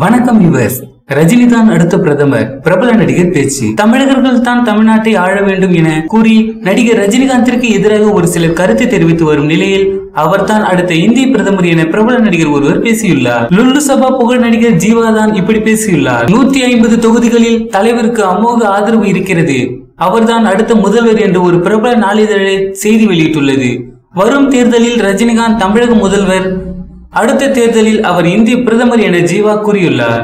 வணக்கம் வியூவர்ஸ். ரஜினி தான் அடுத்த பிரதமர், பிரபல நடிகர் பேச்சு. தமிழர்கள் தான் தமிழ்நாட்டை ஆள வேண்டும் என கூறி நடிகர் ரஜினிகாந்திற்கு எதிராக ஒரு சிலர் கருத்து தெரிவித்து வரும் நிலையில் அவர் தான் அடுத்த இந்திய பிரதமர் என பிரபல நடிகர் ஒருவர் பேசியுள்ளார். லுல்லு சபா புகழ் நடிகர் ஜீவா தான் இப்படி பேசியுள்ளார். 150 தொகுதிகளில் தலைவருக்கு அமோக ஆதரவு இருக்கிறது, அவர்தான் அடுத்த முதல்வர் என்று ஒரு பிரபல நாளிதழை செய்தி வெளியிட்டுள்ளது. வரும் தேர்தலில் ரஜினிகாந்த் தமிழக முதல்வர், அடுத்த தேர்தலில் அவர் இந்திய பிரதமர் என ஜீவா கூறியுள்ளார்.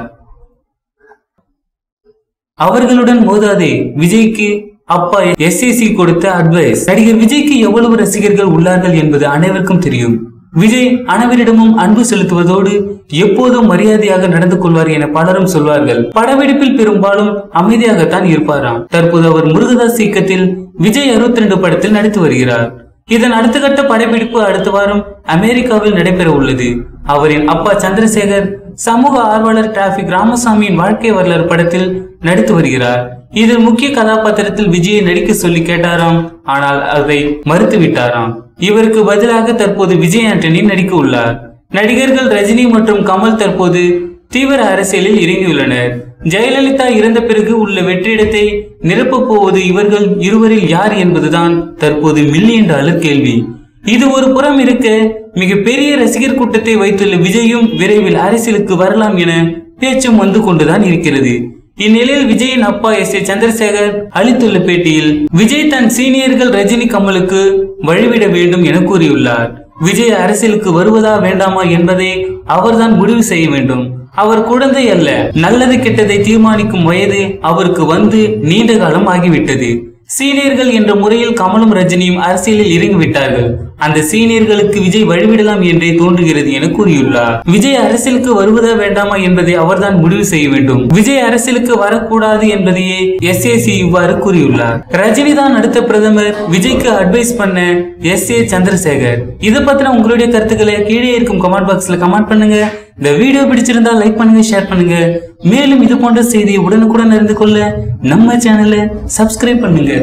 அவர்களுடன் மோதாதே, விஜய்க்கு அப்பா SAC கொடுத்த அட்வைஸ். நடிகர் விஜய்க்கு எவ்வளவு ரசிகர்கள் உள்ளார்கள் என்பது அனைவருக்கும் தெரியும். விஜய் அனைவரிடமும் அன்பு செலுத்துவதோடு எப்போதும் மரியாதையாக நடந்து கொள்வார் என பலரும் சொல்வார்கள். படப்பிடிப்பில் பெரும்பாலும் அமைதியாகத்தான் இருப்பாராம். தற்போது அவர் முருகதாஸ் இயக்கத்தில் விஜய் 62 படத்தில் நடித்து வருகிறார். இதன் அடுத்த கட்ட படப்பிடிப்பு அடுத்த வாரம் அமெரிக்காவில் நடைபெற உள்ளது. அவரின் அப்பா சந்திரசேகர் சமூக ஆர்வலர் டிராபிக் ராமசாமியின் வாழ்க்கை வரலாறு படத்தில் நடித்து வருகிறார். இதில் முக்கிய கதாபாத்திரத்தில் விஜயை நடிக்க சொல்லி கேட்டாராம், ஆனால் அதை மறுத்து விட்டாராம். இவருக்கு பதிலாக தற்போது விஜய் ஆண்டனி நடிக்க உள்ளார். நடிகர்கள் ரஜினி மற்றும் கமல் தற்போது தீவிர அரசியலில் இறங்கியுள்ளனர். ஜெயலலிதா இறந்த பிறகு உள்ள வெற்றிடத்தை நிரப்பப் போவது இவர்கள் இருவரில் யார் என்பதுதான் தற்போது $1,000,000 கேள்வி. இது ஒரு புறம் இருக்க, மிக பெரிய ரசிகர் கூட்டத்தை வைத்துள்ள விஜயும் விரைவில் அரசியலுக்கு வரலாம் என பேச்சும் வந்து கொண்டுதான் இருக்கிறது. இந்நிலையில் விஜயின் அப்பா SA சந்திரசேகர் அளித்துள்ள பேட்டியில் விஜய் தன் சீனியர்கள் ரஜினி கமலுக்கு வழிவிட வேண்டும் என கூறியுள்ளார். விஜய் அரசியலுக்கு வருவதா வேண்டாமா என்பதை அவர்தான் முடிவு செய்ய வேண்டும். அவர் குழந்தை அல்ல, நல்லது கெட்டதை தீர்மானிக்கும் வயது அவருக்கு வந்து நீண்ட காலம் ஆகிவிட்டது. சீனியர்கள் என்ற முறையில் கமலும் ரஜினியும் அரசியலில் இறங்கிவிட்டார்கள். அந்த சீனியர்களுக்கு விஜய் வழிவிடலாம் என்றே தோன்றுகிறது என கூறியுள்ளார். விஜய் அரசியலுக்கு வருவதா வேண்டாமா என்பதை அவர்தான் முடிவு செய்ய வேண்டும். விஜய் அரசியலுக்கு வரக்கூடாது என்பதையே SAC இவ்வாறு கூறியுள்ளார். ரஜினி தான் அடுத்த பிரதமர், விஜய்க்கு அட்வைஸ் பண்ண SA சந்திரசேகர். இதை பத்தின உங்களுடைய கருத்துக்களை கீழே இருக்கும் கமெண்ட் பாக்ஸ்ல கமெண்ட் பண்ணுங்க. இந்த வீடியோ பிடிச்சிருந்தா லைக் பண்ணுங்க, ஷேர் பண்ணுங்க. மேலும் இது போன்ற செய்தியை உடனுக்குடன் அறிந்து கொள்ள நம்ம சேனலை சப்ஸ்கிரைப் பண்ணுங்க.